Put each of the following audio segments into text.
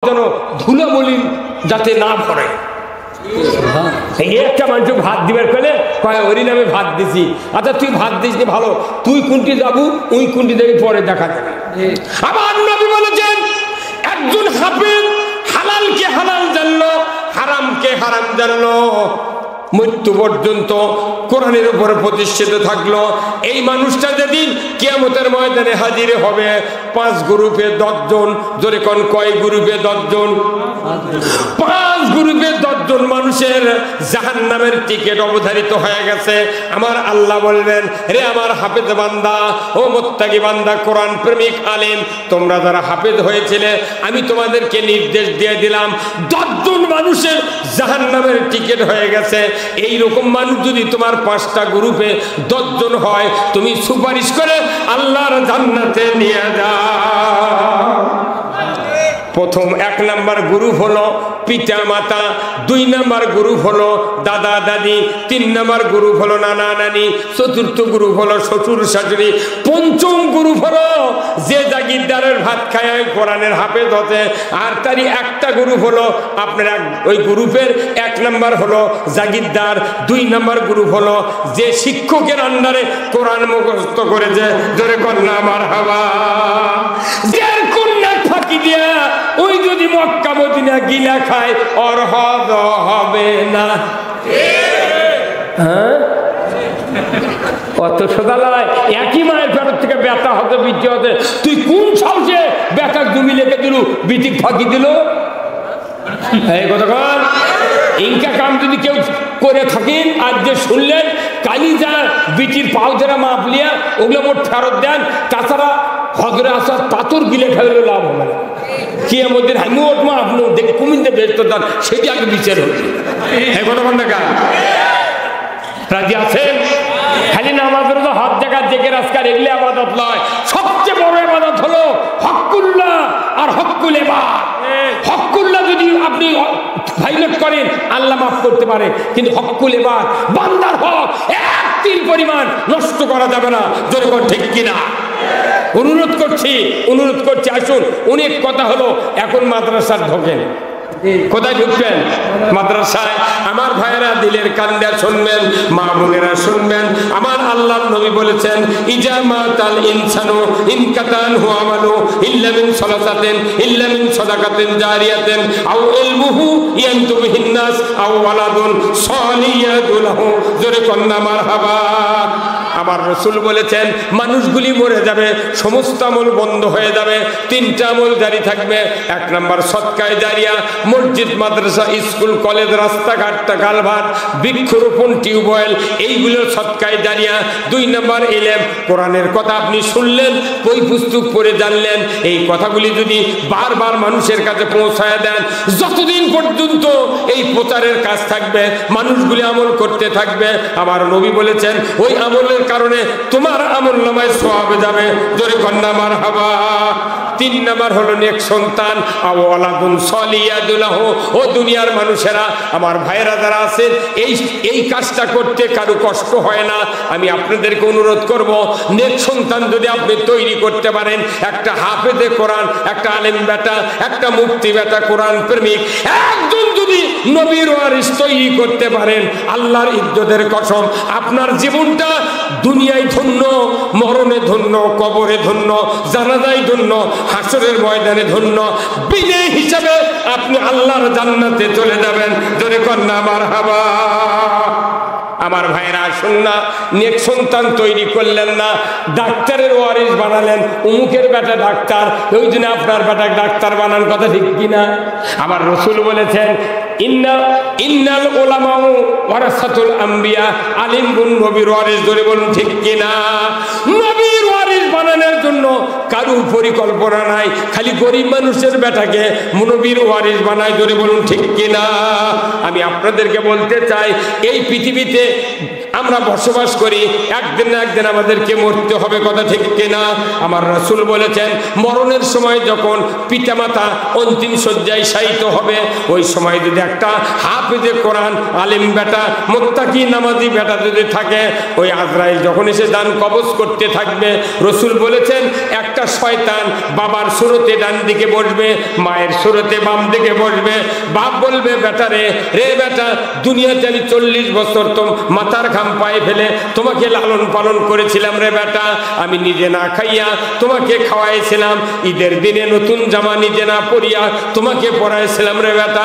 যেন ধুলোমলি যাতে না ভরে। একটা মানুষ ভাত দিবার পেলে কয় ওরই নামে ভাত দিছি। আচ্ছা তুই ভাত দিস নি ভালো, তুই কোনটি যাবো ওই কোনটি দেখে পরে দেখা যাবে। আবার নবী বলেছেন একজন হাফেজ হালালকে হালাল জানলো, হারামকে হারাম জানলো, মৃত্যু পর্যন্ত কোরআনের উপরে প্রতিষ্ঠিত থাকলো। এই মানুষটা যেদিন কিয়ামতের ময়দানে হাজির হবে 5 গ্রুপে 10 জন। জোরে কোন কয় গ্রুপে 10 জন? 5 গ্রুপে 10 জন মানুষের জাহান্নামের টিকিট অবধারিত হয়ে গেছে। আমার আল্লাহ বলবেন, রে আমার হাফেজ বান্দা, ও মুত্তাকি বান্দা, কোরআন প্রেমিক আলেম, তোমরা যারা হাফেজ হয়েছিলে আমি তোমাদেরকে নির্দেশ দিয়ে দিলাম 10 জন মানুষের জাহান্নামের টিকিট হয়ে গেছে। এই রকম মানুষ যদি তোমার 5টা গ্রুপে 10 জন হয়, তুমি সুপারিশ করে আল্লাহর জান্নাতে নিয়ে যাও। প্রথম 1 নাম্বার গ্রুপ হলো পিতা মাতা, 2 নাম্বার গ্রুপ হলো দাদা দাদি, 3 নাম্বার গ্রুপ হলো নানা নানি, 4র্থ গ্রুপ হলো শ্বশুর শাশুড়ি, 5ম গ্রুপ হলো যে জাগিরদারের ভাত খায় কোরআনের হাফেজ হতে। আর তারই একটা গ্রুপ হলো আপনার ওই গ্রুপের 1 নাম্বার হলো জাগিরদার, 2 নাম্বার গ্রুপ হলো যে শিক্ষকের আন্ডারে কোরআন মুখস্থ করেছে। জোরে কন্যা মারহাবা। যার কন্যা ফাঁকি দিয়া ওই যদি মক্কা মদিনা গিলা খায় ওর হজ হবে না। হ্যাঁ, অত সোদালায় একই মায়ের পেটের থেকে ব্যথা হতে বিদ্যে হতে, তুই কোন সাহসে ব্যথার জমি লেগে দিল, বিটিক ফাঁকি দিল? এই কতক্ষণ ইনকা কাম যদি কেউ করে থাকেন আর যে শুনলেন কালি যা বিটির পাও ধরা মাপ লিয়া ওগুলো মোট ফেরত দেন, তাছাড়া হজরে আসার পাথর গিলে ফেললে লাভ হবে না। কিয়ামতের মোট মা আপনি দেখে কুমিন্দে ব্যস্ত দেন, সেটি আগে বিচার হচ্ছে। হ্যাঁ কতক্ষণ দেখা রাজি আছেন? খালি নামাজের তো হাত জায়গা জেগে রাজকার এগুলি আবাদত নয়। সবচেয়ে বড় আবাদত হলো হকুল্লাহ আর হকুল ইবাদ। হকুল্লাহ যদি আপনি ভাইলেট করেন আল্লাহ মাফ করতে পারে, কিন্তু হকুল ইবাদ বান্দার হক 1 তিল পরিমাণ নষ্ট করা যাবে না। জোরে কোন ঠিক কিনা? অনুরোধ করছি আসুন। অনেক কথা হলো, এখন মাদ্রাসার ঢোকেন। কোথায় ঢুকবেন? মাদ্রাসায়। আমার ভাইয়েরা দিলের কান্দা শুনবেন, মা বোনেরা শুনবেন। আমার আল্লাহর নবী বলেছেন ইজা মাতাল ইনসানু ইনকাতান হু আমালু ইল্লা মিন সালাতাতিন ইল্লা মিন সাদাকাতিন জারিয়াতিন আও ইলমুহু ইয়ানতু বিহিন নাস আও ওয়ালাদুন সালিয়াতু লাহু। জোরে কন্না মারহাবা। আমার রাসূল বলেছেন মানুষগুলি মরে যাবে, সমস্ত আমল বন্ধ হয়ে যাবে, 3টা আমল জারি থাকবে। 1 নাম্বার সদকায়ে জারিয়া, মসজিদ মাদ্রাসা স্কুল কলেজ রাস্তাঘাট কালভার্ট বৃক্ষরোপণ টিউবওয়েল এইগুলোর সদকায়ে জারিয়া। 2 নাম্বার ইলম, কোরআনের কথা আপনি শুনলেন, বই পুস্তক পড়ে জানলেন, এই কথাগুলি যদি বারবার মানুষের কাছে পৌঁছায় দেন, যতদিন পর্যন্ত এই প্রচারের কাজ থাকবে মানুষগুলি আমল করতে থাকবে। আমার নবী বলেছেন ওই আমলের কারণে তোমার আমল নামায় সওয়াব যাবে। জোরে কন্না মারহাবা। 3 নাম্বার হলো নেক সন্তান আও ওয়ালাদুন সালিয়াতু লাহু। ও দুনিয়ার মানুষেরা, আমার ভাইয়েরা যারা আছেন, এই কাজটা করতে কারো কষ্ট হয় না। আমি আপনাদেরকে অনুরোধ করব, নেক সন্তান যদি আপনি তৈরি করতে পারেন, একটা হাফেজে কোরআন, একটা আলেম বেটা, একটা মুফতি বেটা, কোরআন প্রেমিক একজন যদি নবীর ওয়ারিস তৈরি করতে পারেন, আল্লাহর ইজ্জতের কসম আপনার জীবনটা দুনিয়ায় ধন্য, মরণে ধন্য, কবরে ধন্য, জানাজায় ধন্য, হাসরের ময়দানে ধন্য। বিনয় হিসাবে আপনি আল্লাহর জান্নাতে চলে যাবেন। জোরে কন্না মারহাবা। আমার ভাইরা শুন না, নেক সন্তান তৈরি করলেন না, ডাক্তারের ওয়ারিস বানালেন, অমুকের বেটা ডাক্তার, ওই জন্য আপনার বেটা ডাক্তার বানান। কথা ঠিক কিনা? আমার রাসূল বলেছেন ইন্নাল উলামাউ ওয়ারাসাতুল আম্বিয়া, আলিমগুন নবীর ওয়ারিস। ধরে বলুন ঠিক কিনা? নবীর ওয়ারিস বানানোর জন্য কারো পরিকল্পনা নাই, খালি গরিব মানুষের বেটাকে নবীর ওয়ারিস বানায়। ধরে বলুন ঠিক কিনা? আমি আপনাদেরকে বলতে চাই, এই পৃথিবীতে আমরা বসবাস করি, একদিন না একদিন আমাদেরকে মরতে হবে, কথা ঠিক কিনা? আমার রাসূল বলেছেন মরণের সময় যখন পিতামাতা অন্তিম শয্যায় শায়িত হবে, ওই সময় যদি একটা হাফেজে কোরআন আলেম বেটা মুত্তাকি নামাজি বেটা যদি থাকে, ওই আজরাইল যখন এসে দান কবজ করতে থাকবে, রাসূল বলেছেন একটা শয়তান বাবার সুরতে ডান দিকে বসবে, মায়ের সুরতে বাম দিকে বসবে। বাপ বলবে বেটা রে বেটা, দুনিয়াতে আমি 40 বছর তো মাথার ঘাম পায়ে ফেলে তোমাকে লালন পালন করেছিলাম রে বেটা, আমি নিজে না খাইয়া তোমাকে খাওয়াইছিলাম, ঈদের দিনে নতুন জামা নিজে না পরিয়া তোমাকে পরাইছিলাম রে বেটা।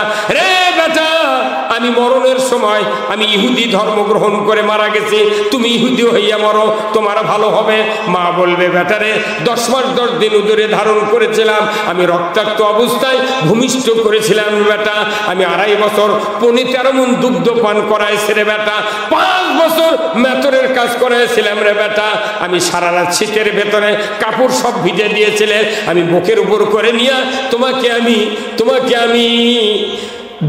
আমি মরণের সময় আমি ইহুদি ধর্ম গ্রহণ করে মারা গেছি, তুমি ইহুদি হইয়া মরো, তোমার ভালো হবে। মা বলবে বেটারে 10 মাস 10 দিন উদরে ধারণ করেছিলাম, আমি রক্তাক্ত অবস্থায় ভূমিষ্ঠ করেছিলাম বেটা, আমি 2.5 বছর 13 মণ দুগ্ধ পান করাইছি রে বেটা, 5 বছর মেতরের কাজ করাইছিলাম রে বেটা, আমি সারা রাত শীতের ভেতরে কাপড় সব ভিজে দিয়েছিলে, আমি বুকের উপর করে নিয়ে তোমাকে আমি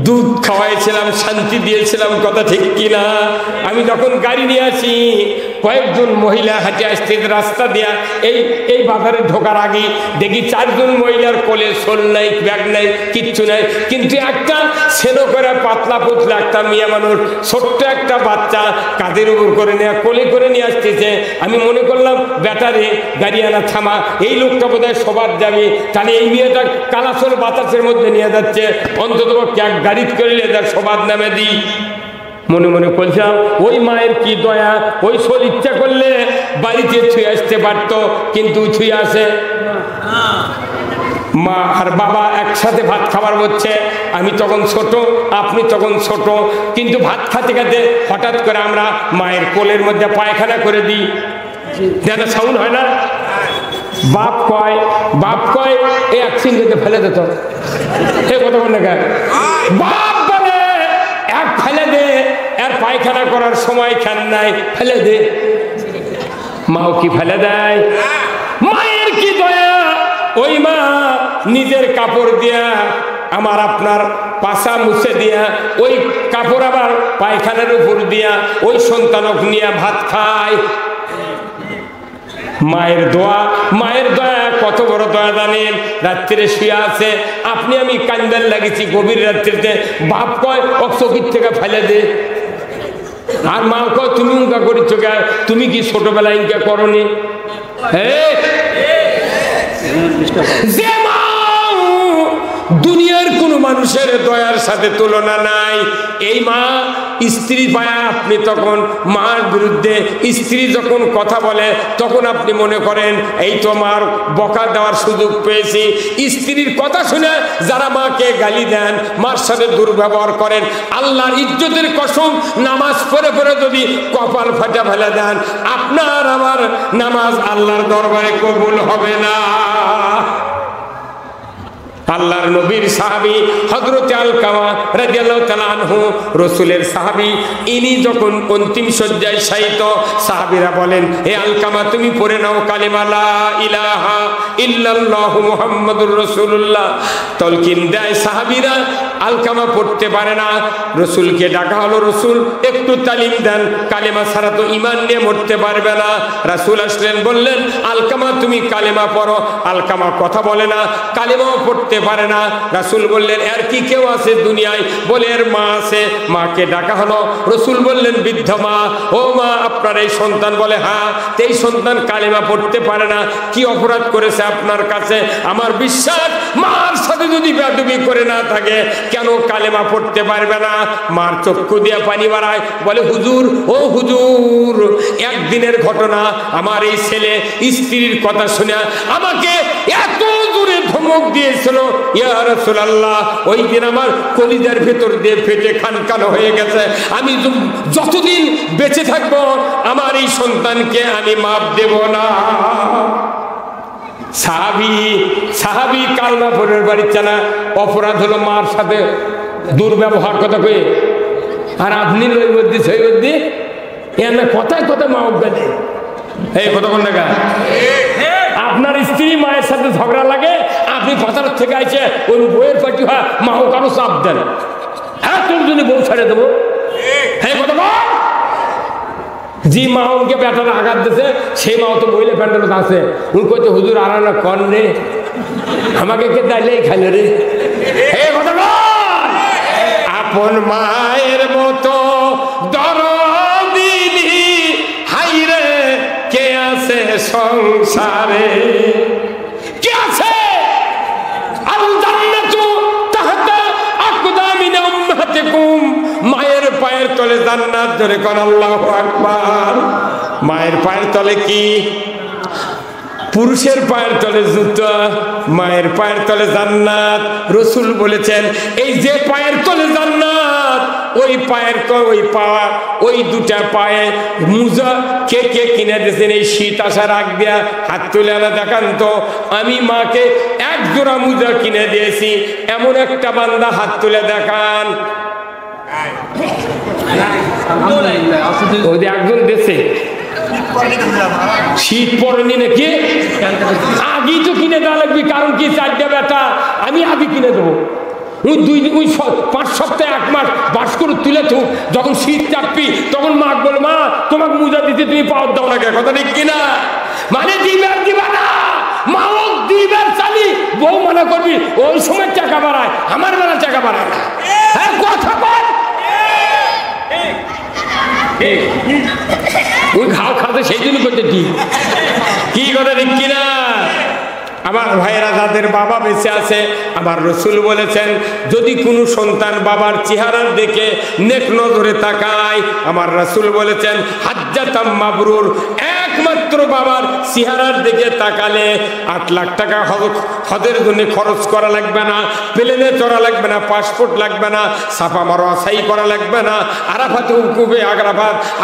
দুধ খাওয়াইছিলাম, শান্তি দিয়েছিলাম, কথা ঠিক কিনা? আমি যখন গাড়ি নিয়ে আসি, কয়েকজন মহিলা হাঁটে আসতে রাস্তা দিয়া এই বাজারে ঢোকার আগে দেখি 4 জন মহিলার কোলে শোল নাই, ব্যাগ নাই, কিচ্ছু নাই, কিন্তু একটা সেলো করে পাতলা পুতলা একটা মেয়ে মানুষ, ছোট্ট একটা বাচ্চা কাঁধের উপর করে নিয়ে কোলে করে নিয়ে আসতেছে। আমি মনে করলাম ব্যাটারে গাড়ি আনা থামা, এই লোকটা বোধহয় সবার যাবে, তাহলে এই মেয়েটা কালাচল বাতাসের মধ্যে নিয়ে যাচ্ছে, অন্তত গাড়ি করে তার সবার নামে দিই। মনে মনে বলছিলাম ওই মায়ের কি দয়া, ওই শোল ইচ্ছা করলে বাড়িতে ছুঁয়ে আসতে পারত, কিন্তু ছুঁয়ে আসে। মা আর বাবা একসাথে ভাত খাবার হচ্ছে, আমি তখন ছোট, আপনি তখন ছোট, কিন্তু ভাত খাতে খাতে হঠাৎ করে আমরা মায়ের কোলের মধ্যে পায়খানা করে দিই, যেন সাউন্ড হয় না। বাপ কয় এই অ্যাক্সিন যেতে ফেলে দিত, কথা বল না, বাপ বলে এক ফেলে দে, এর পায়খানা করার সময় খান নাই, ফেলে দে। মাও কি ফেলে দেয়? মায়ের কি দয়া, ওই মা নিজের কাপড় দিয়া আমার আপনার পাশা মুছে দিয়া, ওই কাপড় আবার পায়খানার উপর দিয়া ওই সন্তানক নিয়ে ভাত খায়। মায়ের দয়া কত বড় দয়া জানেন? রাত্রে শুয়ে আছে, আপনি আমি কান্দার লাগেছি গভীর রাত্রিতে, বাপ কয় ও চকির থেকে ফেলে দে, আর মা কয় তুমি উঙ্কা করিস, তুমি কি ছোটবেলায় ইনকা করনি? যে মা দুনিয়ার কোন মানুষের দয়ার সাথে তুলনা নাই। এই মা স্ত্রী পায়া আপনি তখন মার বিরুদ্ধে স্ত্রী যখন কথা বলে তখন আপনি মনে করেন এই তো মার বকা দেওয়ার সুযোগ পেয়েছি। স্ত্রীর কথা শুনে যারা মাকে গালি দেন, মার সাথে দুর্ব্যবহার করেন, আল্লাহর ইজ্জতের কসম নামাজ পড়ে পড়ে যদি কপাল ফাটা ফেলে দেন, আপনার আমার নামাজ আল্লাহর দরবারে কবুল হবে না। আল্লাহর নবীর সাহাবী হযরত আলকামা রাদিয়াল্লাহু তাআলা আনহু, রাসূলের সাহাবী, ইনি যখন অন্তিম শয্যায় শায়িত, সাহাবীরা বলেন হে আলকামা তুমি পড়ে নাও কালিমা লা ইলাহা ইল্লাল্লাহু মুহাম্মাদুর রাসূলুল্লাহ। তলকিন দেয় সাহাবীরা, আলকামা পড়তে পারে না, রাসূলকে ডাকা হলো, রাসূল একটু তালিম দেন, কালেমা ছাড়া তো ঈমান নিয়ে মরতে পারবে না। রাসূল আসলেন, বললেন আলকামা তুমি কালেমা পড়ো। আলকামা কথা বলে না, কালেমাও পড়তে পারে না। রাসূল বললেন এর কি কেউ আছে দুনিয়ায়? বলে এর মা আছে। মাকে ডাকা হলো, রাসূল বললেন বৃদ্ধ মা, ও মা আপনার এই সন্তান? বলে হ্যাঁ। এই সন্তান কালেমা পড়তে পারে না, কি অপরাধ করেছে আপনার কাছে? আমার বিশ্বাস মার সাথে যদি বেয়াদবি করে না থাকে কেন কালেমা পড়তে পারবে না? মার চক্ষু দিয়ে পানি বাড়ায়, বলে হুজুর, ও হুজুর, একদিনের ঘটনা, আমার এই ছেলে স্ত্রীর কথা শুনে আমাকে এত জোরে ধমক দিয়েছিল, ইয়া রাসূলুল্লাহ, ওই দিন আমার কলিজার ভেতর দিয়ে ফেটে খানখান হয়ে গেছে। আমি যতদিন বেঁচে থাকবো আমার এই সন্তানকে আমি মাপ দেব না। সাহাবী কালমা পড়ে বাড়ির না, অপরাধ হলো মার সাথে দুর্ব্যবহার কথা কয়ে, আর আপনি লইবদ্দি সৈবদ্দি এর কথায় কথা মা অজ্ঞানে এই কতক্ষণ টাকা আপনার স্ত্রী মায়ের সাথে ঝগড়া লাগে, আপনি বাজার থেকে আইছে ওই বইয়ের পাটি হয়, মাও কারো চাপ দেন, হ্যাঁ তোর জন্য বউ ছেড়ে দেবো। হ্যাঁ কতক্ষণ যে মা উনকে বেটার আঘাত দিছে সেই মাও তো মহিলা প্যান্ডেলত আছে। উনি কইতে হুজুর আর না কন রে, আমাকে কে দাইলেই খাইল রে। এই কথা বল, আপন মায়ের মতো দরদিনী হাইরে কে আছে সংসারে, কে আছে? আল জান্নাতু তাহতা আকদামিনা উম্মাহাতিকুম, মায়ের পায়ের তলে জান্নাত। জোরে কোন আল্লাহু আকবার। মায়ের পায়ের তলে কি? পুরুষের পায়ের তলে জুতা, মায়ের পায়ের তলে জান্নাত। রসুল বলেছেন এই যে পায়ের তলে জান্নাত, ওই পায়ের ওই পাওয়া ওই দুটা পায়ে মুজা কে কে কিনে দিয়েছেন এই শীত আসার আগ দিয়া হাত তুলে আনা দেখান তো। আমি মাকে এক জোড়া মুজা কিনে দিয়েছি, এমন একটা বান্দা হাত তুলে দেখান। ওদের একজন দেশে শীত পড়েনি নাকি, আগেই তো কিনে দেওয়া লাগবে। কারণ কি, চারটা বেটা আমি আগে কিনে দেবো। ওই 5 সপ্তাহ 1 মাস বাস করে তুলে তো যখন শীত চাপবি তখন মা বলে মা তোমাকে মুজা দিতে তুমি পাওয়ার দাও না, কথা ঠিক কিনা? মানে দিবার দিবা না, মাও দিবার চালি, বউ মানা করবি ওই সময় টাকা বাড়ায়, আমার বেলা টাকা বাড়ায় না। হ্যাঁ কথা বল, ওই ঘাও খাতে সেই জন্য করতে ঠিক কি কথা ঠিক কিনা? আমার ভাইয়েরা যাদের বাবা বেঁচে আছে, আমার রসুল বলেছেন যদি কোনো সন্তান বাবার চেহারার দিকে নেক নজরে তাকায়, আমার রসুল বলেছেন হাজ্জাতাম মাবরুর, একমাত্র বাবার চেহারার দিকে তাকালে 8 লাখ টাকা হজের জন্য খরচ করা লাগবে না, প্লেনে চড়া লাগবে না, পাসপোর্ট লাগবে না, সাফা মারোয়া সাই করা লাগবে না, আরাফাতে উকুবে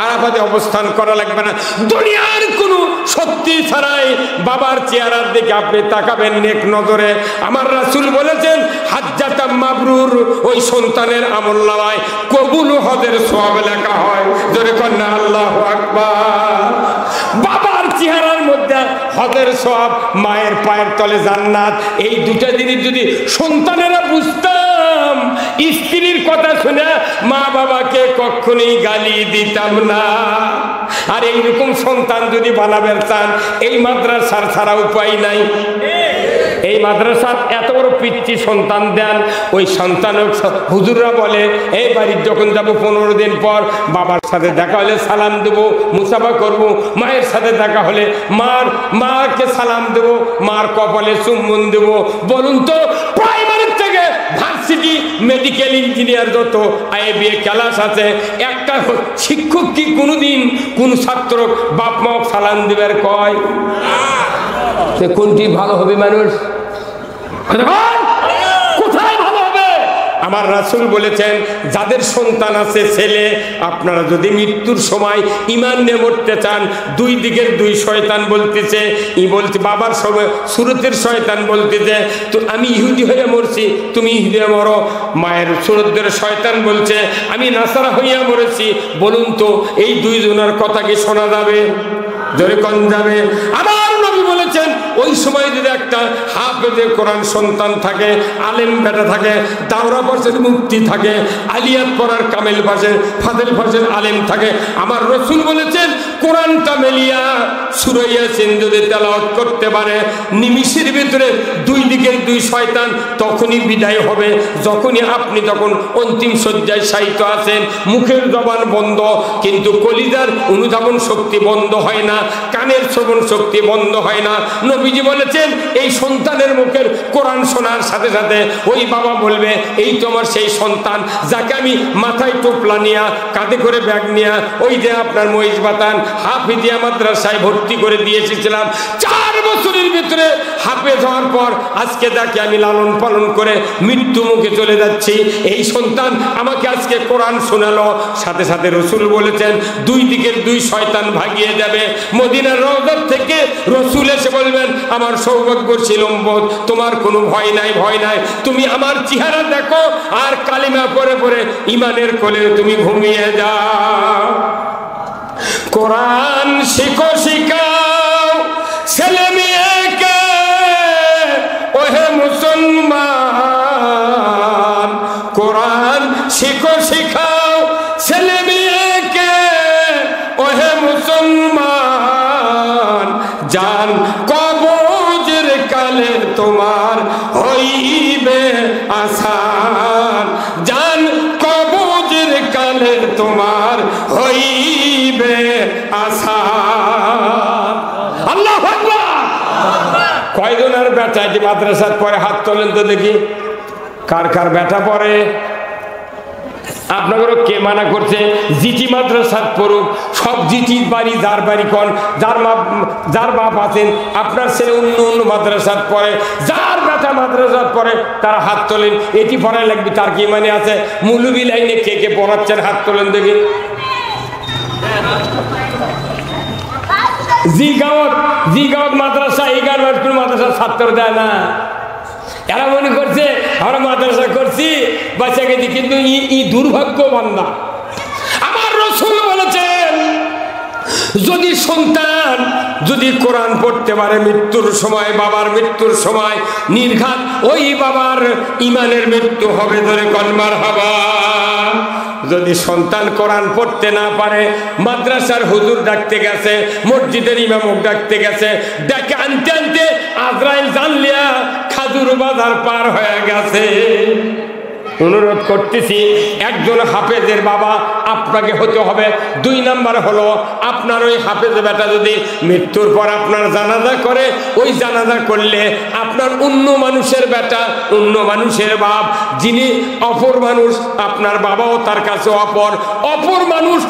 আরাফাতে অবস্থান করা লাগবে না। দুনিয়ার কোনো শক্তি ছাড়াই বাবার চেহারার দিকে আপনি তাকাবেন নেক নজরে। আমার রাসূল বলেছেন হাজ্জাতাম মাবরুর, ওই সন্তানের আমলনামায় কবুল হজের সওয়াব লেখা হয়। জোরে কন্যা আল্লাহু আকবার। বাবার চেহারার মধ্যে হজের সওয়াব, মায়ের পায়ের তলে জান্নাত। এই দুটা জিনিস যদি সন্তানেরা বুঝতাম, স্ত্রীর কথা শুনে মা বাবাকে কখনোই গালি দিতাম না। আর এইরকম সন্তান যদি বানাবেন চান, এই মাদ্রাসার ছাড়া উপায় নাই। এই মাদ্রাসার এত বড় পিচ্ছি সন্তান দেন, ওই সন্তান হুজুররা বলে এই বাড়ির যখন যাব 15 দিন পর বাবার সাথে দেখা হলে সালাম দেবো, মুসাফা করব, মায়ের সাথে দেখা হলে মাকে সালাম দেবো, মার কপালে চুম্বন দেবো। বলুন তো প্রাইমারি থেকে ভার্সিটি মেডিকেল ইঞ্জিনিয়ার যত IBA ক্লাস আছে, একটা শিক্ষক কি কোনোদিন কোন ছাত্র বাপ মা সালাম দিবার কয়? কোনটি ভালো হবে মানুষ? কোথায় ভালো হবে? আমার রাসূল বলেছেন যাদের সন্তান আছে ছেলে, আপনারা যদি মৃত্যুর সময় ঈমান নিয়ে মরতে চান, 2 দিকের 2 শয়তান বলতেছে, বলছে বাবার সময় সুরতের শয়তান বলতেছে তো আমি ইহুদি হয়ে মরছি, তুমি ইহুদি হয়ে মরো। মায়ের সুরতের শয়তান বলছে আমি নাসারা হইয়া মরেছি। বলুন তো এই 2 জনের কথা কি শোনা যাবে? জোরে কোন যাবে? আমার নবী বলেছেন ওই সময় যদি একটা হাফেজে কোরআন সন্তান থাকে, আলেম বেটা থাকে, দাওরা পাশের মুফতি থাকে, আলিয়াত পড়ার কামেল পাশের ফাদেল পাশের আলেম থাকে, আমার রসুল বলেছেন কোরআনটা মেলিয়া সূরা ইয়াসিন যদি তেলাওয়াত করতে পারে, নিমিষের ভিতরে 2 দিকের 2 শয়তান তখনই বিদায় হবে যখনই আপনি তখন অন্তিম শয্যায় শায়িত আছেন। মুখের জবান বন্ধ, কিন্তু কলিজার অনুধাবন শক্তি বন্ধ হয় না, কানের শ্রবণ শক্তি বন্ধ হয় না। নবীজি বলেছেন এই সন্তানের মুখের কোরআন শোনার সাথে সাথে ওই বাবা বলবে এই তোমার সেই সন্তান যাকে আমি মাথায় টোপলা নিয়া কাঁধে করে ব্যাগ নিয়া ওই যে আপনার মহিষ বাতান হাফিজিয়া মাদ্রাসায় ভর্তি করে দিয়ে এসেছিলাম, 4 বছরের ভিতরে হাফেজ হওয়ার পর আজকে তাকে আমি লালন পালন করে মৃত্যু মুখে চলে যাচ্ছি। এই সন্তান আমাকে আজকে কোরআন শোনালো। সাথে সাথে রসুল বলেছেন 2 দিকের 2 শয়তান ভাগিয়ে যাবে। মদিনার রওজা থেকে রসুল এসে বলবেন আমার সৌভাগ্যশীল উম্মত, তোমার কোনো ভয় নাই, ভয় নাই, তুমি আমার চেহারা দেখো আর কালিমা পড়ে পড়ে ঈমানের কোলে তুমি ঘুমিয়ে যাও। কোরআন শিখো শিখাও ছেলে মেয়েকে, ওহে মুসলমান, কোরআন শিখো শিখাও ছেলে মেয়েকে, ওহে বলে তোমার হইবে আশা। আল্লাহু আকবার। কয়জনের বেটা যে মাদ্রাসার পরে হাত তোলেন তো দেখি, কার কার বেটা পড়ে? আপনাদেরও কে মানা করছে জিটি মাদ্রাসার পড়ুক? সব জিটির বাড়ি, যার বাড়ি কন, যার বাপ আছেন আপনার ছেলে অন্য অন্য মাদ্রাসার পড়ে, যার বেটা মাদ্রাসার পড়ে তারা হাত তোলেন। এটি পড়াই লাগবে, তার কি মানে আছে? মৌলবী লাইনে কে কে পড়াচ্ছেন হাত তোলেন দেখি। জি গাঁৱত মাদ্রাসা, এই গাঁৱত কোনো মাদ্রাসা ছাত্র দেয় না। এরা মনে করছে আমরা মাদ্রাসা করছি বাচ্চাকে দিই, কিন্তু ই দুর্ভাগ্য বান্দা। আমার রাসূল বলেছেন যদি সন্তান যদি কোরআন পড়তে পারে মৃত্যুর সময়, বাবার মৃত্যুর সময় নির্ঘাত ওই বাবার ইমানের মৃত্যু হবে, ধরে কলমার হাবা। যদি সন্তান কোরআন পড়তে না পারে, মাদ্রাসার হুজুর ডাকতে গেছে, মসজিদের ইমামক ডাকতে গেছে, ডাকে আনতে আনতে আজরাইল জানলিয়া খাজুর বাজার পার হয়ে গেছে। অনুরোধ করতেছি, একজন হাফেজের বাবা আপনাকে হতে হবে। 2 নাম্বার হলো আপনার ওই হাফেজ বেটা যদি মৃত্যুর পর আপনার জানাজা করে, ওই জানাজা করলে আপনার অন্য মানুষের বেটা, অন্য মানুষের বাপ, যিনি অপর মানুষ, আপনার বাবাও তার কাছে অপর মানুষ,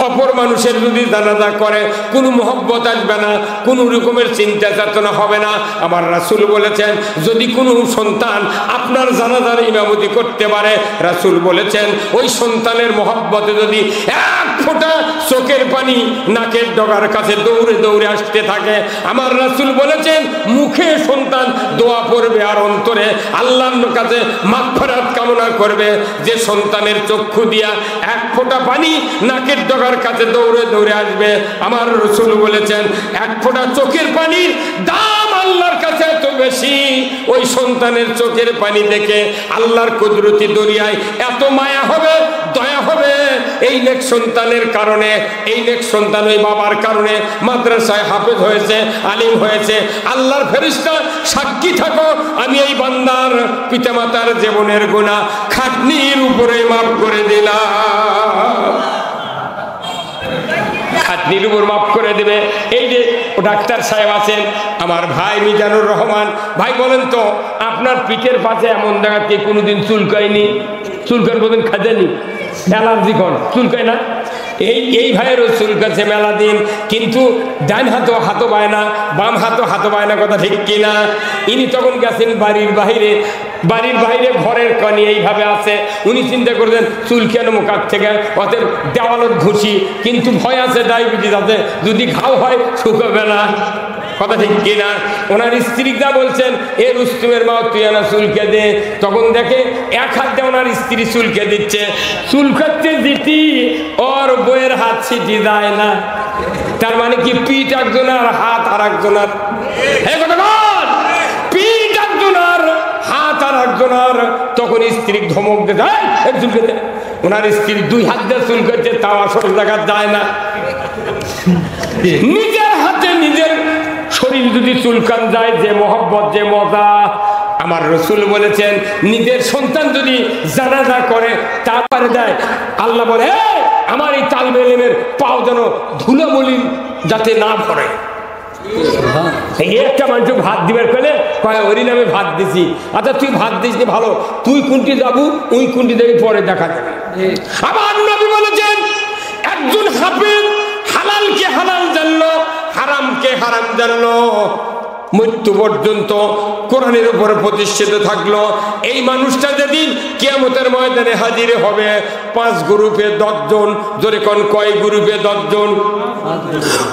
অপর মানুষের যদি জানাজা করে কোনো মহব্বত আসবে না, কোনো রকমের চিন্তা চেতনা হবে না। আমার রাসূল বলেছেন যদি কোনো সন্তান আপনার জানাজার ইমামতি করতে পারে, রাসূল বলেছেন ওই সন্তানের মহব্বতে যদি এক ফোঁটা চোখের পানি নাকের ডগার কাছে দৌড়ে দৌড়ে আসতে থাকে, আমার রাসূল বলেছেন মুখে সন্তান দোয়া পড়বে আর অন্তরে আল্লাহর কাছে মাগফিরাত কামনা করবে। যে সন্তানের চক্ষু দিয়া এক ফোঁটা পানি নাকের ডগার কাছে দৌড়ে দৌড়ে আসবে, আমার রাসূল বলেছেন এক ফোঁটা চোখের পানির দাম আল্লাহর কাছে এত বেশি, ওই সন্তানের চোখের পানি দেখে আল্লাহর কুদরতি দরিয়ায় এত মায়া হবে, দয়া হবে। এই নেক সন্তানের কারণে, এই নেক সন্তান ওই বাবার কারণে মাদ্রাসায় হাফেজ হয়েছে, আলিম হয়েছে। আল্লাহর ফেরেশতা সাক্ষী থাকো, আমি এই বান্দার পিতামাতার জীবনের গুনাহ খাটনির উপরে মাফ করে দিলাম। খাটনির উপর মাফ করে দেবে। এই যে ডাক্তার সাহেব আছেন আমার ভাই মিজানুর রহমান ভাই, বলেন তো আপনার পিঠের পাশে এমন জায়গাতে কোনোদিন চুলকায়নি? চুলকান কোনদিন খাজেনি? অ্যালার্জি কোন চুলকায় না? এই ভাইয়েরও চুলকাছে মেলা দিন, কিন্তু ডান হাতও পায় না, বাম হাতও পায় না, কথা ঠিক কিনা? ইনি তখন গেছেন বাড়ির বাইরে ঘরের কনি এইভাবে আছে। উনি চিন্তা করলেন চুল কেন মুখার থেকে, অতএব দেওয়ালত ঘুষি, কিন্তু ভয় আছে ডায়াবেটিস আছে, যদি ঘাও হয় শুকাবে না, কথা ঠিক কিনা? ওনার স্ত্রীটা বলছেন এ রুস্তুমের মা তুই না চুলকে দে। তখন দেখে এক হাত দিয়ে ওনার স্ত্রী চুলকে দিচ্ছে, চুলকাতে দিতি ওর বইয়ের হাত ছিটি যায় না। তার মানে কি পিঠ একজনের হাত আর একজনের? পিঠ একজনের হাত আর একজনের। তখন স্ত্রী ধমক দে চুলকে দে। ওনার স্ত্রী 2 হাত দিয়ে চুলকাচ্ছে, তাও আসল জায়গা যায় না। নিজের হাতে নিজের শরীর যদি চুলকান যায়, যে মহব্বত, যে মজা। আমার রাসূল বলেছেন নিজের সন্তান যদি জানাজা করে তারপরে দেয়, আল্লাহ বলে আমার এই তালবে ইলমের পাও যেন ধুলোমলিন যাতে না ভরে। একটা মানুষ ভাত দিবার পেলে কয় ওরই নামে ভাত দিছি। আচ্ছা তুই ভাত দিস ভালো, তুই কোনটি যাবো ওই কোনটি দেবে পরে দেখা যাবে। আবার নবী বলেছেন একজন হাফেজ হালালকে হালাল জানলো, হারামকে হারাম জানলো, মৃত্যু পর্যন্ত কোরআনের উপরে প্রতিষ্ঠিত থাকলো। এই মানুষটা যেদিন কিয়ামতের ময়দানে হাজির হবে 5 গ্রুপে 10 জন, জোরে কোন কয় গ্রুপে 10 জন?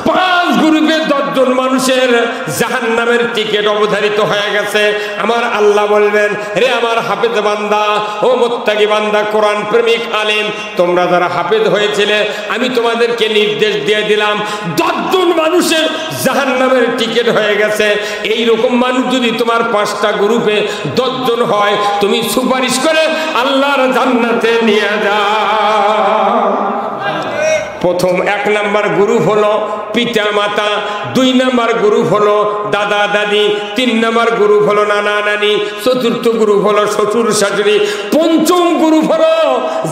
5 গ্রুপে 10 জন মানুষের জাহান্নামের টিকিট অবধারিত হয়ে গেছে। আমার আল্লাহ বলবেন রে আমার হাফেজ বান্দা, ও মুত্তাকি বান্দা, কোরআন প্রেমিক আলেম, তোমরা যারা হাফেজ হয়েছিলে আমি তোমাদেরকে নির্দেশ দিয়ে দিলাম 10 জন মানুষের জাহান্নামের টিকিট হয়ে গেছে। এই রকম মানুষ যদি তোমার 5টা গ্রুপে 10 জন হয়, তুমি সুপারিশ করে আল্লাহর জান্নাতে নিয়ে যাও। প্রথম 1 নাম্বার গ্রুপ হলো পিতা মাতা, 2 নাম্বার গ্রুপ হলো দাদা দাদি, 3 নাম্বার গ্রুপ হলো নানা নানি, 4র্থ গ্রুপ হলো শ্বশুর শাশুড়ি, 5ম গ্রুপ হলো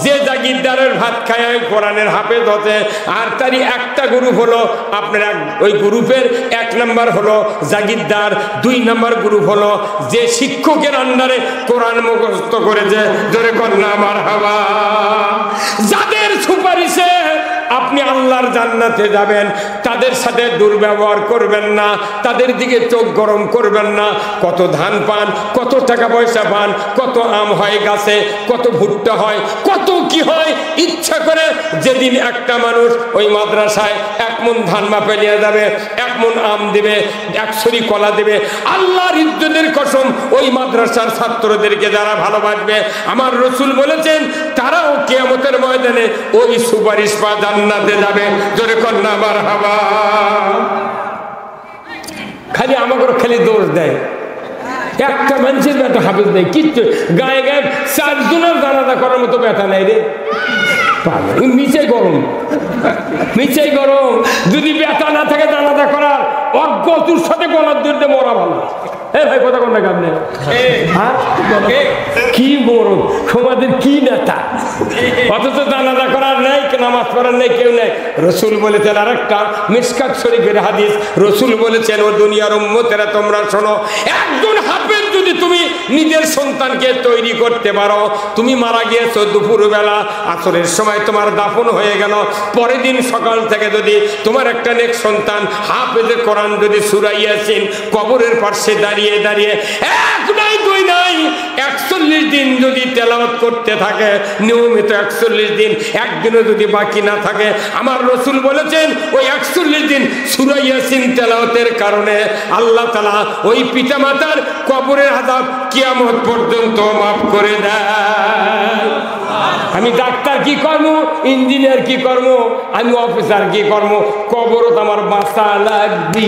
যে জাগিরদারের ভাত খায় কোরআনের হাফেজ হতে। আর তারই একটা গ্রুপ হলো আপনার ওই গ্রুপের 1 নাম্বার হলো জাগিরদার, 2 নাম্বার গ্রুপ হলো যে শিক্ষকের আন্ডারে কোরআন মুখস্থ করেছে। জোরে কন্যা মারহাবা। যাদের সুপারিশে আপনি আল্লাহর জান্নাতে যাবেন, তাদের সাথে দুর্ব্যবহার করবেন না, তাদের দিকে চোখ গরম করবেন না। কত ধান পান, কত টাকা পয়সা পান, কত আম হয় গাছে, কত ভুট্টা হয়, কত কি হয়, ইচ্ছা করে যেদিন একটা মানুষ ওই মাদ্রাসায় 1 মণ ধান মাপে নিয়ে যাবে, 1 মণ আম দিবে, 1 ছড়ি কলা দিবে, আল্লাহর ইজ্জতের কসম ওই মাদ্রাসার ছাত্রদেরকে যারা ভালোবাসবে, আমার রসুল বলেছেন তারাও কিয়ামতের ময়দানে ওই সুপারিশ পা জান্নাতে যাবে। জোরে কন্যা মারহাবা। খালি আমাকে খালি দোষ দেয়, একটা মানুষের ব্যথা হাফেজ নেই, কিচ্ছু গায়ে গায়ে 4 জনের জানাজা করার মতো ব্যথা নেই রে। মিচাই গরম, মিচাই গরম। যদি ব্যথা না থাকে জানাজা করার, অজ্ঞ তোর সাথে গলার দূরতে মরা ভালো। ভাই কথা কোন না আপনি কি গরম, সমাজের কি নেতা, অথচ জানাজা করার নেই, নামাজ পড়ার নেই, কেউ নেই। রসুল বলেছেন আরেকটা মিশকাত শরীফের হাদিস, রসুল বলেছেন ও দুনিয়ার উম্মতেরা তোমরা শোনো, একজন হাফেজ যদি তুমি নিজের সন্তানকে তৈরি করতে পারো, তুমি মারা গিয়েছো দুপুরবেলা, আসরের সময় তোমার দাফন হয়ে গেল, পরের দিন সকাল থেকে যদি তোমার একটা নেক সন্তান হাফেজে কোরআন যদি সূরা ইয়াসিন কবরের পাশে দাঁড়িয়ে দাঁড়িয়ে 1 নাই 2 নাই 41 দিন যদি তেলাওয়াত করতে থাকে, নিয়মিত 41 দিন, একদিনও যদি বাকি না থাকে, আমার রসুল বলেছেন ওই 41 দিন সূরা ইয়াসিন তেলাওয়াতের কারণে আল্লাহ তাআলা ওই পিতামাতার কবরের আযাব কিয়ামত পর্যন্ত মাফ করে দেয়। আমি ডাক্তার কি কর্ম, ইঞ্জিনিয়ার কি কর্ম, আমি অফিসার কি কর্ম, কবরও তো আমার বাঁচা লাগবে।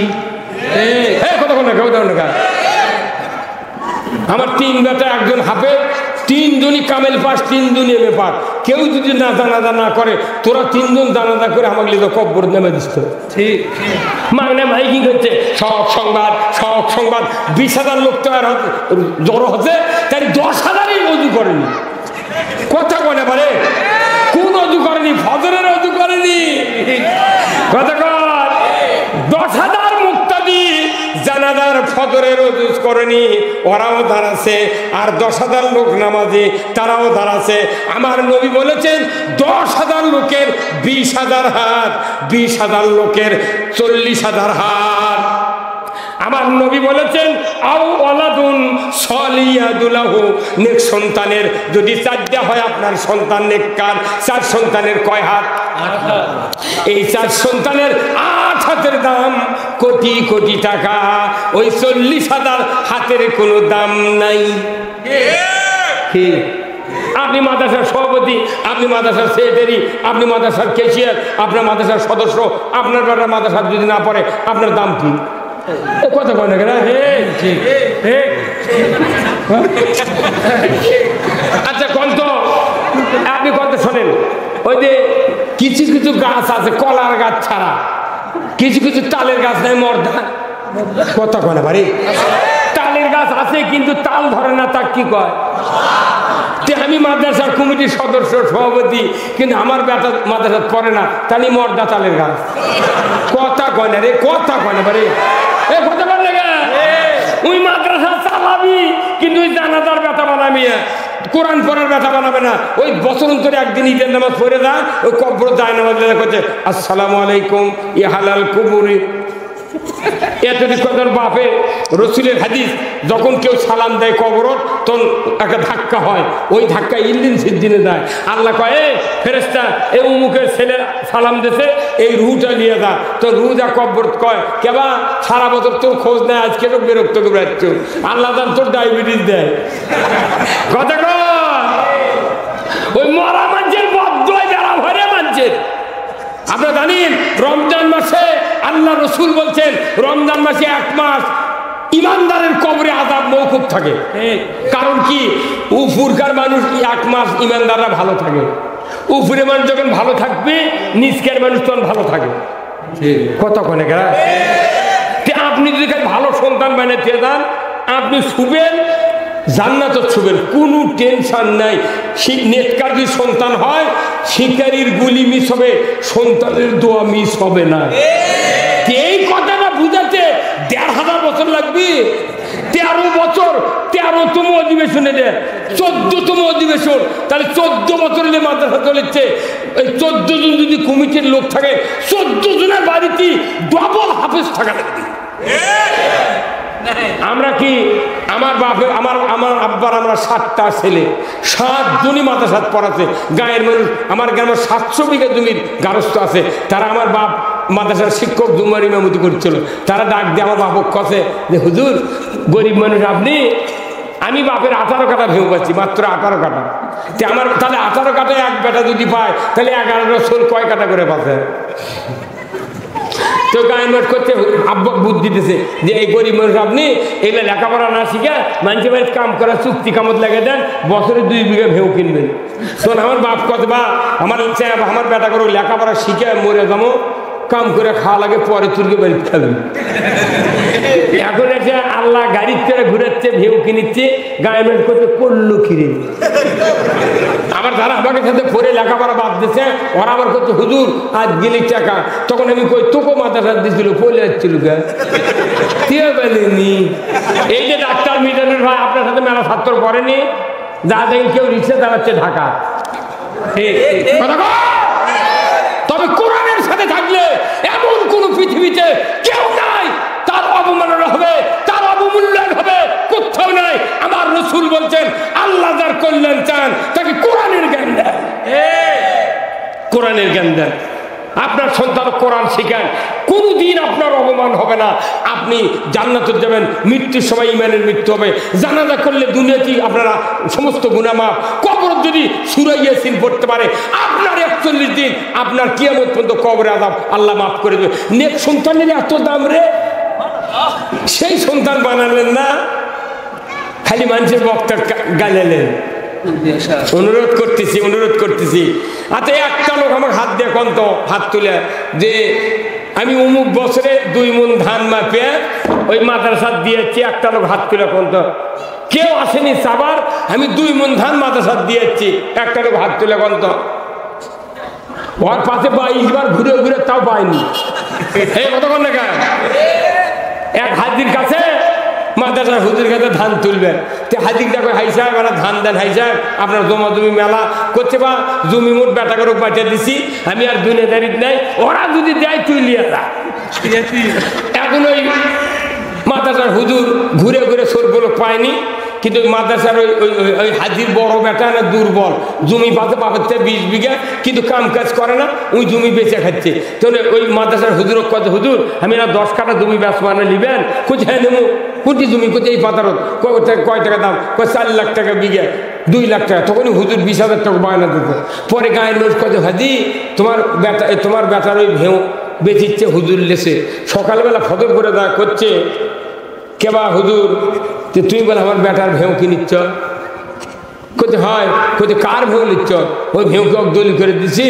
আমার 3 বেটা, একজন হাফেজ, 3 জনই কামেল পাস, 3 জনই এমএ পাস। কেউ যদি না জানাজা না করে, তোরা 3 জন জানাজা করে আমাকে লিখে কবর নেমে দিস। ঠিক মাগনা মাইকিং হচ্ছে, সব সংবাদ 20,000 লোক তো আর জড়ো হচ্ছে, তাই 10,000ই অজু করেনি। কথা বলে পারে কোন অজু করেনি, ফজরের অজু করেনি। কথা কর 10,000 মুক্তাদি জানাজার ফজরের ওযু করেনি, ওরাও দাঁড়াছে। আর 10,000 লোক নামাজি, তারাও দাঁড়াছে। আমার নবী বলেছেন 10,000 লোকের 20,000 হাত, 20,000 লোকের 40,000 হাত। আমার নবী বলেছেন আও ওয়ালাদুন সলিয়াদুলাহু, নেক সন্তানের যদি 4টা হয় আপনার সন্তান নেককার, 4 সন্তানের কয় হাত? 8 হাত। এই 4 সন্তানের 8 হাতের দাম কোটি কোটি টাকা। ওই 40,000 হাতের কোনো দাম নাই। আপনি মাদ্রাসার সভাপতি, আপনি মাদ্রাসার সেক্রেটারি, আপনি মাদ্রাসার ক্যাশিয়ার, আপনার মাদ্রাসার সদস্য, আপনার বেটা মাদ্রাসার যদি না পড়ে, আপনার দাম কি? কথা কয় না কেন? আচ্ছা কন্ত, আপনি কত শোনেন, ওই যে কিছু কিছু গাছ আছে কলার গাছ ছাড়া, কিছু কিছু তালের গাছ নাই মর্দা। কথা কয় না ভাই, তালের গাছ আছে কিন্তু তাল ধরে না, তা কি কয়? আমি মাদ্রাসার কমিটির সদস্য সভাপতি, কিন্তু আমার বেটা মাদ্রাসা পড়ে না, তাহলে মর্দা তালের গাছ। কথা কয় না রে, কথা কয় না ভাই, কথা বল না। ওই মাদ্রাসা চালাবি কিন্তু ওই জানাজার ব্যথা বানাবি, কোরআন পড়ার ব্যথা বানাবে না। ওই বছর ধরে একদিন ঈদের নামাজ পড়ে যা, ওই কবর যায় নামাজ করছে আসসালামু আলাইকুম ইহালাল কুবুরি। এতদিন কদর বাপে রসুলের হাদিস, যখন কেউ সালাম দেয় কবরত, তখন একটা ধাক্কা হয়, ওই ধাক্কা ইল্লিন সিদ্দিনে যায়। আল্লাহ কয় এ ফেরেশতা, এই উমুকের ছেলে সালাম দিছে, এই রুটা নিয়ে যা। তো রু যা কবর কয় কেবা সারা বছর তোর খোঁজ নেয়, আজকে তো বিরক্ত করে যাচ্ছ, আল্লাহ জান তোর ডায়াবেটিস দেয়। কথা কয় ওই মরা মানুষের বদ্ধয় যারা ভরে মানুষের। আপনারা জানেন রমজান মাসে আল্লাহ রসুল বলছেন রমজান মাসে 1 মাস ইমানদারের কবরে আযাব মওকুফ থাকে। কারণ কি? উফুরকার মানুষ 1 মাস ইমানদাররা ভালো থাকে, উপরে মানুষ যখন ভালো থাকবে নিচকের মানুষ তখন ভালো থাকবে। কতক্ষণে গেল আপনি যদি ভালো সন্তান বানাতে যান আপনি শুবেন জান্নাত শুবেন, কোনো টেনশন নাই। নেটকার যদি সন্তান হয় শিকারীর গুলি মিস হবে, সন্তানের দোয়া মিস হবে না। এই কথাটা বুঝাতে ১,৫০০ বছর লাগবে। ১৩ বছর ১৩তম অধিবেশনে দেয় ১৪তম অধিবেশন, তাহলে ১৪ বছর মাদ্রাসা চলেছে। এই ১৪ জন যদি কমিটির লোক থাকে ১৪ জনের বাড়িতে ডবল হাফেজ থাকা লাগবে। আমরা কি আমার বাপের আমার আব্বার আমরা ৭টা ছেলে, ৭ জনই মাদ্রাসাত পড়াচ্ছে। গায়ের মানুষ আমার গ্রামের ৭০০ বিঘা জমির গারস্থ আছে, তারা আমার বাপ মাদ্রাসার শিক্ষক জুমার ইমামতি করছিল। তারা ডাক দিয়ে আমার বাপক কছে যে হুজুর গরিব মানুষ আপনি, আমি বাপের 18 কাঠা ভেউ পাচ্ছি, মাত্র 18 কাঠা। আমার তাহলে 18 কাঠায় এক বেটা যদি পায় তাহলে 11 বছর কয় কাঠা করে পাচ্ছে? তো গায়ে নোট করছে, আব্বা বুদ্ধি দিতেছে যে এই গরিব মানুষ আপনি এগুলো লেখাপড়া না শিখে মানুষের বাড়িতে কাম করা চুক্তি কামত লাগে দেন, বছরে 2 বিঘা ভেউ কিনবেন। তখন আমার বাপ কথা বা আমার বেটা করে লেখাপড়া শিখে মরে যাবো, কাম করে খাওয়া লাগে, পরে তুলকে বাড়িতে খাবেন। এখন এসে আল্লাহ গাড়ির করে ঘুরাচ্ছে, ভেউ কিনিচ্ছে, গায়ে নোট করতে করলো খিরে। আবার যারা আমাকে সাথে পরে লেখাপড়া বাদ দিচ্ছে ওরা আবার করছে হুজুর আজ গেলি টাকা। তখন আমি কই তোকে মাথাটা দিয়েছিল পড়ে যাচ্ছিল কে বলেনি। এই যে ডাক্তার মিজানুর ভাই আপনার সাথে মেলা ছাত্র পড়েনি, যা দেখেন কেউ রিক্সা চালাচ্ছে ঢাকা। তবে কোরআনের সাথে থাকলে এমন কোন পৃথিবীতে কেউ নাই তার অবমাননা হবে, তার অবমূল্যায়ন হবে, কোথাও নাই। আমার রাসূল বলছেন আল্লাহ যার কল্যাণ চান তাকে কোরআনের জ্ঞান দেন, কোরআনের জ্ঞান দেন। আপনার সন্তান কোরআন শিখান, কোনদিন আপনার অপমান হবে না। আপনি জান্নাতে যাবেন, মৃত্যুর সময় ইমানের মৃত্যু হবে। জানাজা করলে দুনিয়াতেই আপনারা সমস্ত গুনাহ মাফ। কবর যদি সূরা ইয়াসিন পড়তে পারে আপনার ৪১ দিন আপনার কিয়ামত পর্যন্ত কবরে আযাব আল্লাহ মাফ করে দেবে। নেক সন্তানের এত দাম রে, সেই সন্তান বানালেন না, খালি মানুষের বক্তার গাইলেন। অনুরোধ করতেছি আচ্ছা একটা লোক আমার হাত দিয়ে কন্ত হাত তুলে যে আমি অমুক বছরে 2 মণ ধান মাপে ওই মাদ্রাসা দিয়েছি, একটা লোক হাত তুলে কন্ত। কেউ আসেনি সাবার, আমি 2 মণ ধান মাদ্রাসা দিয়েছি, একটা লোক হাত তুলে কন্ত। ওর পাশে 22 বার ঘুরে ঘুরে তাও পায়নি। এই কতক্ষণ না এক হাজির কাছে মাদ্রাসার হুজুর কাছে ধান তুলবেন, তো হাজির দেখো হাই সাহেব এরা ধান দেন, হাই সাহেব আপনার জমা জমি মেলা করছে বা জমি মোট বেটা করে পাঠিয়ে দিছি, আমি আর দুনিয়াদারিত নাই, ওরা যদি দেয় তুলিয়ে যা। এখন ওই মাদ্রাসার হুজুর ঘুরে ঘুরে সরবলো পায়নি, কিন্তু মাদ্রাসার ওই হাজির বড় বেটা না দুর্বল, জমি পাতে পাচ্ছে 20 বিঘা, কিন্তু কাম কাজ করে না, ওই জমি বেচে খাচ্ছে। তাহলে ওই মাদ্রাসার হুজুর কত হুজুর আমি না 10 কাঠা জমি বেচ মানে নিবেন, কোথায় নেবো, কোনটি জমি কোথায় এই পাতারত, কয় টাকা দাম, 4 লাখ টাকা বিঘা, 2 লাখ টাকা। তখনই হুজুর 20,000 টাকা বায়না দিত। পরে গায়ের লোক কত হাজি তোমার বেটার ওই ভেউ বেচিচ্ছে হুজুর লেসে। সকালবেলা ফটো করে দেওয়া করছে কেবা হুজুর তুই বলে আমার বেটার ভেউ কিনিচ্ছ, কোথায় হয় কোথায় কার ভেউ নিচ্ছ, ওই ভেউকে দলি করে দিছি।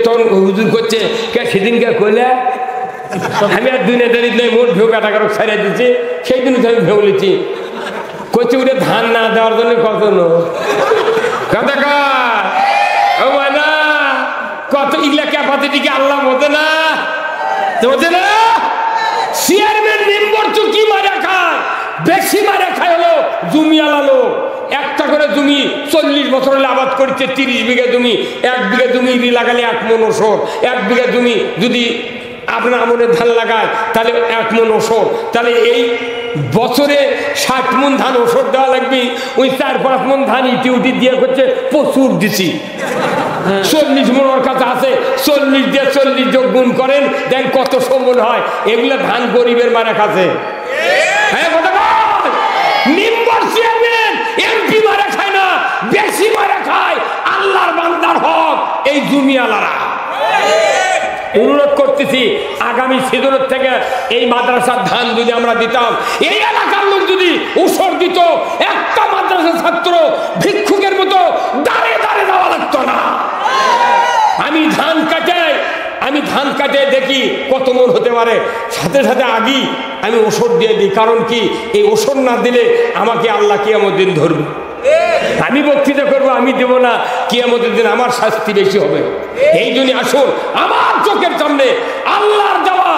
তখন হুজুর করছে কে সেদিনকে কইলে আমি আর দুনিয়াদারিত নেই, মোট ভেউ বেটা কারক ছাড়িয়ে দিচ্ছি, সেই দিন আমি ভেউ লিচ্ছি। করছে উঠে ধান না দেওয়ার জন্য কত কত ইগলা ক্যাপাসিটিকে আল্লাহ বোঝে না, বোঝে না। চেয়ারম্যান মেম্বার তো কি মারা খায়, বেশি মারা খায় হলো জমি আলালো। একটা করে জমি 40 বছর হলে আবাদ করছে, 30 বিঘা জমি, 1 বিঘা জমি লাগালে 1 মণ ওষর, 1 বিঘা জমি যদি আপনার আমনের ধান লাগায় তাহলে 1 মণ ওষর, তাহলে এই বছরে 60 মণ ধান ওষর দেওয়া লাগবে। ওই 4-5 মণ ধান ইটি দিয়ে করছে প্রচুর দিছি, 40 মণ ওর কাছে আছে, 40 দিয়ে 40 যোগ গুণ করেন দেন কত সমন হয়। এগুলো ধান গরিবের মারা খাচ্ছে। মেম্বার চেয়ারম্যান এমপি মারা খায় না, বেশি মারা খায় আল্লাহর বান্দার হক এই জমিওয়ালারা। অনুরোধ করতেছি আগামী সিজনের থেকে এই মাদ্রাসার ধান যদি আমরা দিতাম, এই এলাকার লোক যদি উসর দিত, একটা মাদ্রাসার ছাত্র ভিক্ষুকের মতো দাঁড়ে দাঁড়ে যাওয়া লাগতো না। ধান কাটে দেখি কত মন হতে পারে, সাথে সাথে আগেই আমি ওষুধ দিয়ে দিই। কারণ কি, এই ওষুধ না দিলে আমাকে আল্লাহ কিয়ামতের দিন ধরবে। আমি বক্তৃতা করবো, আমি দেব না, কিয়ামতের দিন আমার শাস্তি বেশি হবে। এই জন্য আসুন, আমার চোখের সামনে আল্লাহর দেওয়া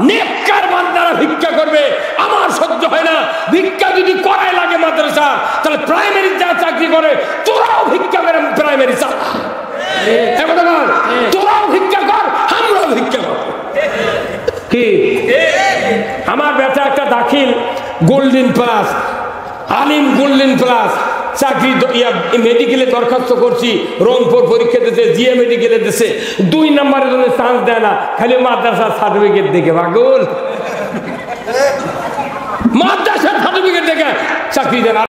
নেককার বান্দারা ভিক্ষা করবে, আমার সহ্য হয় না। ভিক্ষা যদি করাই লাগে মাদ্রাসা, তাহলে প্রাইমারি যারা চাকরি করে তোরাও ভিক্ষা করে প্রাইমারি চালা, তোরাও ভিক্ষা কর, আমরাও ভিক্ষা কর। কি আমার বেটা একটা দাখিল গোল্ডেন প্লাস, আলিম গোল্ডেন প্লাস চাকরি মেডিকেলে দরখাস্ত করছি, রংপুর পরীক্ষা দিতে, জিএ মেডিকেলে দিচ্ছে, 2 নম্বরের জন্য চান্স দেয় না, খালি মাদ্রাসার সার্টিফিকেট দেখে পাগল, মাদ্রাসার সার্টিফিকেট দেখে চাকরি দেয় না।